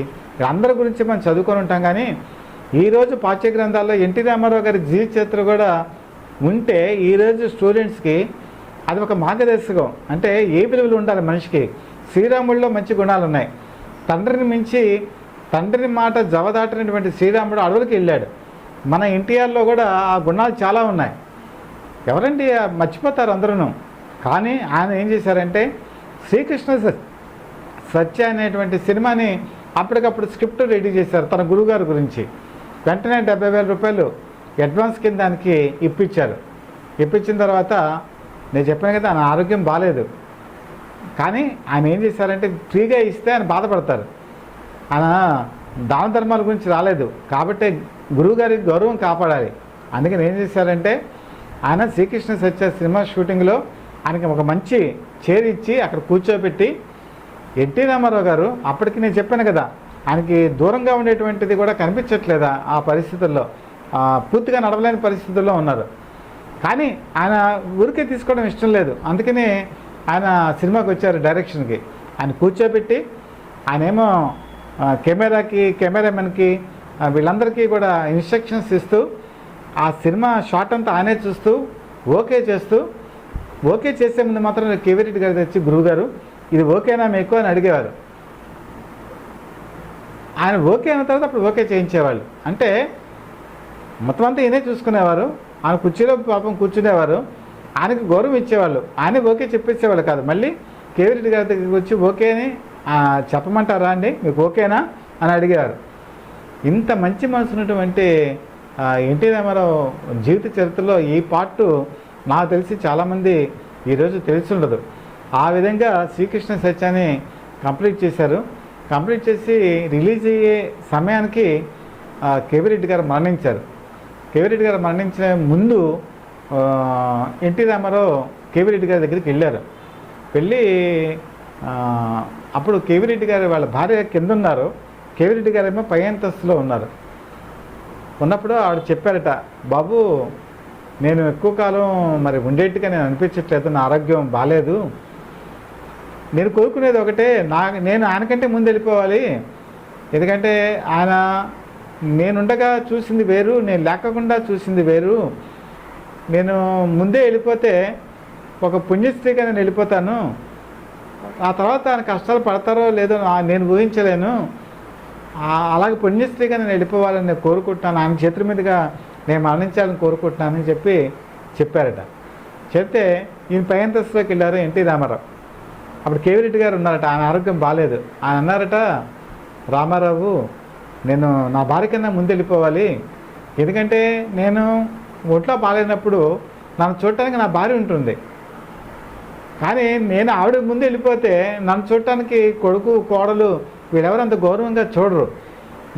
అందరి గురించి మనం చదువుకొని ఉంటాం. కానీ ఈరోజు పాఠ్యగ్రంథాల్లో ఎన్టీ రామారావు గారి జీవిత చరిత్ర కూడా ఉంటే ఈరోజు స్టూడెంట్స్కి అది ఒక మార్గదర్శకం. అంటే ఏ విలువలు ఉండాలి మనిషికి. శ్రీరాముడిలో మంచి గుణాలు ఉన్నాయి. తండ్రిని మించి తండ్రిని మాట జవదాటినటువంటి శ్రీరాముడు అడవులకు వెళ్ళాడు. మన ఎన్టీఆర్లో కూడా ఆ గుణాలు చాలా ఉన్నాయి. ఎవరండి సత్య అనేటువంటి సినిమాని అప్పటికప్పుడు స్క్రిప్ట్ రెడీ చేశారు తన గురువుగారి గురించి. వెంటనే 70,000 రూపాయలు అడ్వాన్స్ కింద దానికి ఇప్పించారు. ఇప్పించిన తర్వాత నేను చెప్పాను కదా ఆయన ఆరోగ్యం బాగాలేదు, కానీ ఆయన ఏం చేశారంటే ఫ్రీగా ఇస్తే ఆయన బాధపడతారు. ఆయన దాన ధర్మాల గురించి రాలేదు కాబట్టి గురువుగారి గౌరవం కాపాడాలి. అందుకని ఏం చేశారంటే ఆయన శ్రీకృష్ణ సత్య సినిమా షూటింగ్లో ఆయనకి ఒక మంచి చైర్ ఇచ్చి అక్కడ కూర్చోబెట్టి, ఎన్టీ రామారావు గారు అప్పటికి నేను చెప్పాను కదా ఆయనకి దూరంగా ఉండేటువంటిది కూడా కనిపించట్లేదా ఆ పరిస్థితుల్లో, పూర్తిగా నడవలేని పరిస్థితుల్లో ఉన్నారు. కానీ ఆయన ఊరికే తీసుకోవడం ఇష్టం లేదు, అందుకని ఆయన సినిమాకి వచ్చారు డైరెక్షన్కి. ఆయన కూర్చోబెట్టి ఆయనేమో కెమెరామెన్కి వీళ్ళందరికీ కూడా ఇన్స్ట్రక్షన్స్ ఇస్తూ ఆ సినిమా షాట్ అంతా ఆయనే చూస్తూ ఓకే చేస్తూ, ఓకే చేసే ముందు మాత్రం కేవీ రెడ్డి గారు తెచ్చి గురువుగారు ఇది ఓకేనా మీకు అని అడిగేవారు. ఆయన ఓకే అయిన తర్వాత అప్పుడు ఓకే చేయించేవాళ్ళు. అంటే మొత్తం అంతా ఈయనే చూసుకునేవారు. ఆయన కుర్చీలో పాపం కూర్చునేవారు, ఆయనకు గౌరవం ఇచ్చేవాళ్ళు. ఆయనే ఓకే చెప్పేసేవాళ్ళు కాదు, మళ్ళీ కేవీ రెడ్డి గారి దగ్గరికి వచ్చి ఓకే అని చెప్పమంటారా అండి మీకు ఓకేనా అని అడిగారు. ఇంత మంచి మనసు ఉన్నటువంటి ఎన్టీ రామారావు జీవిత చరిత్రలో ఈ పార్ట్ నాకు తెలిసి చాలామంది ఈరోజు తెలిసి ఉండదు. ఆ విధంగా శ్రీకృష్ణ సత్యాన్ని కంప్లీట్ చేశారు. కంప్లీట్ చేసి రిలీజ్ అయ్యే సమయానికి కేవీ రెడ్డి గారు మరణించారు. కేవీ రెడ్డి గారు మరణించిన ముందు ఎన్టీ రామారావు కేవీ రెడ్డి గారి దగ్గరికి వెళ్ళారు. వెళ్ళి అప్పుడు కేవీ రెడ్డి గారు వాళ్ళ భార్య కింద ఉన్నారు, కేవీ రెడ్డి గారు ఏమో పై అంతస్తులో ఉన్నారు. ఉన్నప్పుడు ఆవిడ చెప్పారట, బాబు నేను ఎక్కువ కాలం మరి ఉండేట్టుగా నేను అనిపించట్లేదు, నా ఆరోగ్యం బాగాలేదు, నేను కోరుకునేది ఒకటే, నేను ఆయనకంటే ముందు వెళ్ళిపోవాలి. ఎందుకంటే ఆయన నేనుండగా చూసింది వేరు, నేను లేకుండా చూసింది వేరు. నేను ముందే వెళ్ళిపోతే ఒక పుణ్యస్త్రీగా నేను వెళ్ళిపోతాను, ఆ తర్వాత ఆయన కష్టాలు పడతారో లేదో నేను ఊహించలేను. అలాగే పుణ్యస్త్రీగా నేను వెళ్ళిపోవాలని నేను కోరుకుంటున్నాను, ఆయన చేతుల మీదుగా నేను మరణించాలని కోరుకుంటున్నానని చెప్పారట. చెప్తే ఈయన పై అంతస్తులోకి వెళ్ళారు ఎన్టీ రామారావు. అప్పుడు కేవీ రెడ్డి గారు ఉన్నారట, ఆయన ఆరోగ్యం బాగాలేదు. ఆయన అన్నారట, రామారావు నేను నా భార్య కన్నా ముందు వెళ్ళిపోవాలి, ఎందుకంటే నేను ఒంట్లో బాగాలేనప్పుడు నన్ను చూడటానికి నా భార్య ఉంటుంది, కానీ నేను ఆవిడ ముందు వెళ్ళిపోతే నన్ను చూడటానికి కొడుకు కోడలు వీళ్ళెవరు అంత గౌరవంగా చూడరు.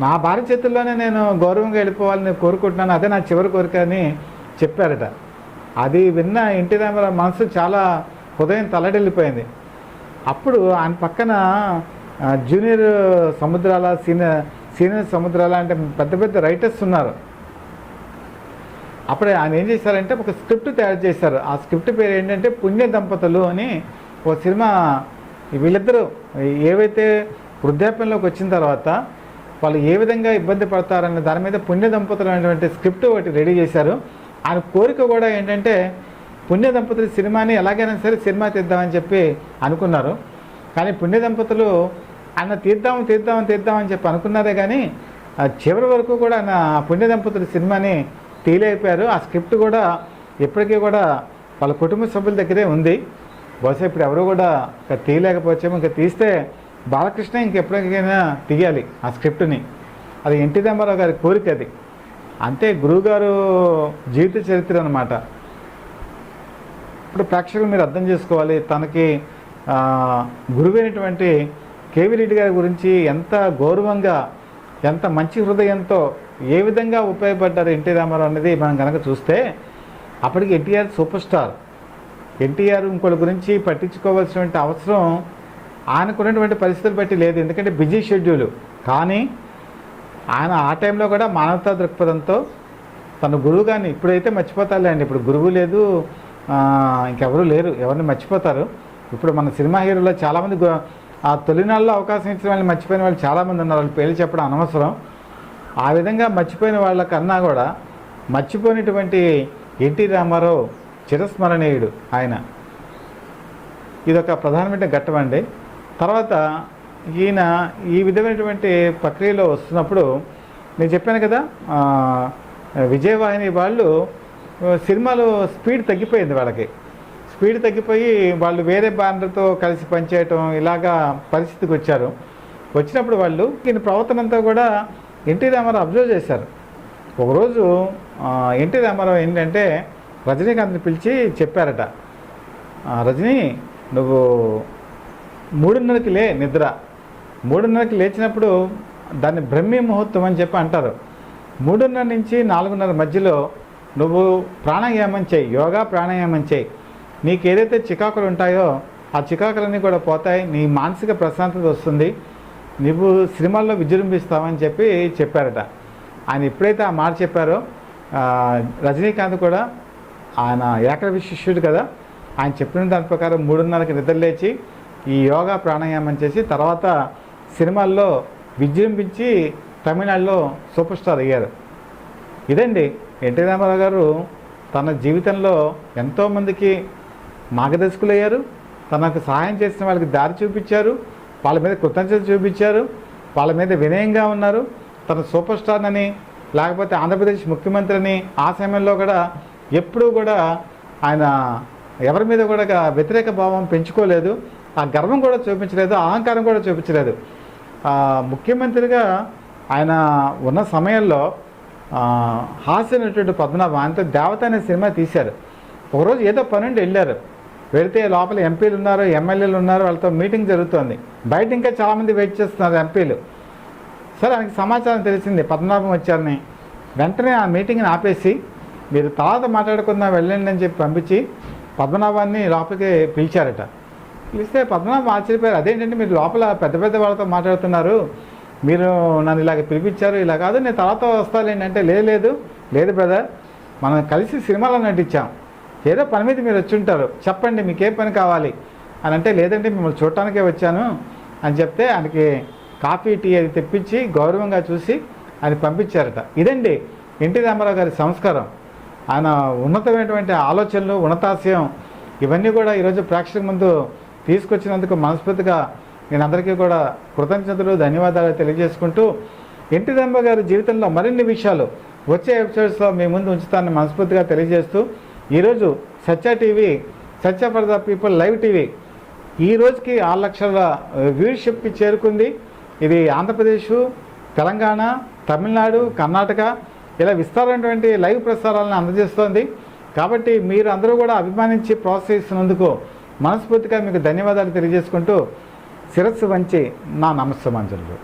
నా భార్య చేతుల్లోనే నేను గౌరవంగా వెళ్ళిపోవాలని కోరుకుంటున్నాను, అదే నా చివరి కోరిక అని చెప్పారట. అది విన్న ఎన్టీ రామారావు మనసు చాలా హృదయం తల్లడిల్లిపోయింది. అప్పుడు ఆయన పక్కన జూనియర్ సముద్రాల సీనియర్ సముద్రాల అంటే పెద్ద పెద్ద రైటర్స్ ఉన్నారు. అప్పుడే ఆయన ఏం చేశారంటే ఒక స్క్రిప్ట్ తయారు చేశారు. ఆ స్క్రిప్ట్ పేరు ఏంటంటే పుణ్య దంపతులు అని ఒక సినిమా. వీళ్ళిద్దరూ ఏవైతే వృద్ధాప్యంలోకి వచ్చిన తర్వాత వాళ్ళు ఏ విధంగా ఇబ్బంది పడతారనే దాని మీద పుణ్య దంపతులు అనేటువంటి స్క్రిప్ట్ ఒకటి రెడీ చేశారు. ఆయన కోరిక కూడా ఏంటంటే పుణ్య దంపతులు సినిమాని ఎలాగైనా సరే సినిమా తీద్దామని చెప్పి అనుకున్నారు. కానీ పుణ్య దంపతులు ఆయన తీద్దామని చెప్పి అనుకున్నారే కానీ చివరి వరకు కూడా ఆయన పుణ్య దంపతులు సినిమాని తీయలేకపోయారు. ఆ స్క్రిప్ట్ కూడా ఇప్పటికీ కూడా వాళ్ళ కుటుంబ సభ్యుల దగ్గరే ఉంది. బహుశా ఇప్పుడు ఎవరు కూడా ఇంకా తీయలేకపోవచ్చేమో. ఇంకా తీస్తే బాలకృష్ణ ఇంకెప్పటికైనా తీయాలి ఆ స్క్రిప్ట్ని. అది ఎన్టీ రామారావు గారి కోరిక అది. అంతే గురువుగారు జీవిత చరిత్ర అన్నమాట. ఇప్పుడు ప్రేక్షకులు మీరు అర్థం చేసుకోవాలి, తనకి గురువైనటువంటి కేవీ రెడ్డి గారి గురించి ఎంత గౌరవంగా ఎంత మంచి హృదయంతో ఏ విధంగా ఉపయోగపడ్డారు ఎన్టీ రామారావు అనేది మనం కనుక చూస్తే, అప్పటికి ఎన్టీఆర్ సూపర్ స్టార్. ఎన్టీఆర్ ఇంకోటి గురించి పట్టించుకోవాల్సినటువంటి అవసరం ఆయనకున్నటువంటి పరిస్థితులు బట్టి లేదు, ఎందుకంటే బిజీ షెడ్యూల్. కానీ ఆయన ఆ టైంలో కూడా మానవతా దృక్పథంతో తన గురువు గారిని ఇప్పుడైతే మర్చిపోతారులే అండి, ఇప్పుడు గురువు లేదు, ఇంకెవరూ లేరు, ఎవరిని మర్చిపోతారు. ఇప్పుడు మన సినిమా హీరోలో చాలామంది ఆ తొలినాళ్ళలో అవకాశం ఇచ్చిన వాళ్ళని మర్చిపోయిన వాళ్ళు చాలామంది ఉన్నారు, వాళ్ళు పేర్లు చెప్పడం అనవసరం. ఆ విధంగా మర్చిపోయిన వాళ్ళకన్నా కూడా మర్చిపోయినటువంటి ఎన్టీ రామారావు చిరస్మరణీయుడు ఆయన. ఇదొక ప్రధానమైన ఘట్టం అండి. తర్వాత ఈయన ఈ విధమైనటువంటి ప్రక్రియలో వస్తున్నప్పుడు నేను చెప్పాను కదా, విజయవాహిని వాళ్ళు సినిమాలో స్పీడ్ తగ్గిపోయింది వాళ్ళకి. స్పీడ్ తగ్గిపోయి వాళ్ళు వేరే బ్యానర్తో కలిసి పనిచేయటం ఇలాగా పరిస్థితికి వచ్చారు. వచ్చినప్పుడు వాళ్ళు ఈయన ప్రవర్తన అంతా కూడా ఎన్టీ రామారావు అబ్జర్వ్ చేశారు. ఒకరోజు ఎన్టీ రామారావు ఏంటంటే రజనీకాంత్ని పిలిచి చెప్పారట, రజనీ నువ్వు 3:30కి లే నిద్ర, 3:30కి లేచినప్పుడు దాన్ని బ్రహ్మీ ముహూర్తం అని చెప్పి అంటారు. 3:30 నుంచి 4:30 మధ్యలో నువ్వు ప్రాణాయామం చేయి, యోగా ప్రాణాయామం చేయి. నీకు ఏదైతే చికాకులు ఉంటాయో ఆ చికాకులన్నీ కూడా పోతాయి, నీ మానసిక ప్రశాంతత వస్తుంది, నువ్వు సినిమాల్లో విజృంభిస్తావని చెప్పి చెప్పారట. ఆయన ఎప్పుడైతే ఆ మాట చెప్పారో రజనీకాంత్ కూడా ఆయన ఏకలవ్య శిష్యుడు కదా, ఆయన చెప్పిన దాని ప్రకారం 3:30కి నిద్రలేచి ఈ యోగా ప్రాణాయామం చేసి తర్వాత సినిమాల్లో విజృంభించి తమిళనాడులో సూపర్ స్టార్ అయ్యారు. ఇదండి ఎన్టీ రామారావు గారు తన జీవితంలో ఎంతోమందికి మార్గదర్శకులయ్యారు, తనకు సహాయం చేసిన వాళ్ళకి దారి చూపించారు, వాళ్ళ మీద కృతజ్ఞత చూపించారు, వాళ్ళ మీద వినయంగా ఉన్నారు. తన సూపర్ స్టార్ అని లేకపోతే ఆంధ్రప్రదేశ్ ముఖ్యమంత్రి అని ఆ సమయంలో కూడా ఎప్పుడూ కూడా ఆయన ఎవరి మీద కూడా వ్యతిరేక భావం పెంచుకోలేదు, ఆ గర్వం కూడా చూపించలేదు, అహంకారం కూడా చూపించలేదు. ముఖ్యమంత్రిగా ఆయన ఉన్న సమయంలో హాస్య నటుడు పద్మనాభం ఆయనతో దేవత అనే సినిమా తీశారు. ఒకరోజు ఏదో పనుండి వెళ్ళారు, వెళితే లోపల ఎంపీలు ఉన్నారు, ఎమ్మెల్యేలు ఉన్నారు, వాళ్ళతో మీటింగ్ జరుగుతోంది. బయట ఇంకా చాలామంది వెయిట్ చేస్తున్నారు ఎంపీలు. సరే ఆయనకి సమాచారం తెలిసింది పద్మనాభం వచ్చారని. వెంటనే ఆ మీటింగ్ని ఆపేసి మీరు తర్వాత మాట్లాడుకుందాం వెళ్ళండి అని చెప్పి పంపించి పద్మనాభాన్ని లోపలికి పిలిచారట. పిలిస్తే పద్మనాభం ఆశ్చర్యపోయారు, అదేంటంటే మీరు లోపల పెద్ద పెద్ద వాళ్ళతో మాట్లాడుతున్నారు, మీరు నన్ను ఇలాగ పిలిపించారు, ఇలా కాదు నేను తర్వాత వస్తాలేండి అంటే లేదు బ్రదర్, మనం కలిసి సినిమాలో నటించాం, ఏదో పని మీద మీరు వచ్చి ఉంటారు, చెప్పండి మీకు ఏ పని కావాలి అని అంటే లేదంటే మిమ్మల్ని చూడటానికే వచ్చాను అని చెప్తే ఆయనకి కాఫీ టీ అది తెప్పించి గౌరవంగా చూసి ఆయన పంపించారట. ఇదండి ఎన్టీ రామారావు గారి సంస్కారం, ఆయన ఉన్నతమైనటువంటి ఆలోచనలు, ఉన్నతాశయం ఇవన్నీ కూడా ఈరోజు ప్రేక్షకుల ముందు తీసుకొచ్చినందుకు మనస్ఫూర్తిగా నేను అందరికీ కూడా కృతజ్ఞతలు ధన్యవాదాలు తెలియజేసుకుంటూ ఎన్టీ రామారావు గారి జీవితంలో మరిన్ని విషయాలు వచ్చే ఎపిసోడ్స్లో మీ ముందు ఉంచుతానని మనస్ఫూర్తిగా తెలియజేస్తూ ఈరోజు Satya TV, Satya for the people live TV ఈ రోజుకి 6 లక్షల వ్యూషిప్కి చేరుకుంది. ఇది ఆంధ్రప్రదేశ్, తెలంగాణ, తమిళనాడు, కర్ణాటక ఇలా విస్తారమైనటువంటి లైవ్ ప్రసారాలను అందజేస్తోంది. కాబట్టి మీరు అందరూ కూడా అభిమానించి ప్రోత్సహిస్తున్నందుకు మనస్ఫూర్తిగా మీకు ధన్యవాదాలు తెలియజేసుకుంటూ శిరస్సు వంచి నా నమస్సమాంజలు.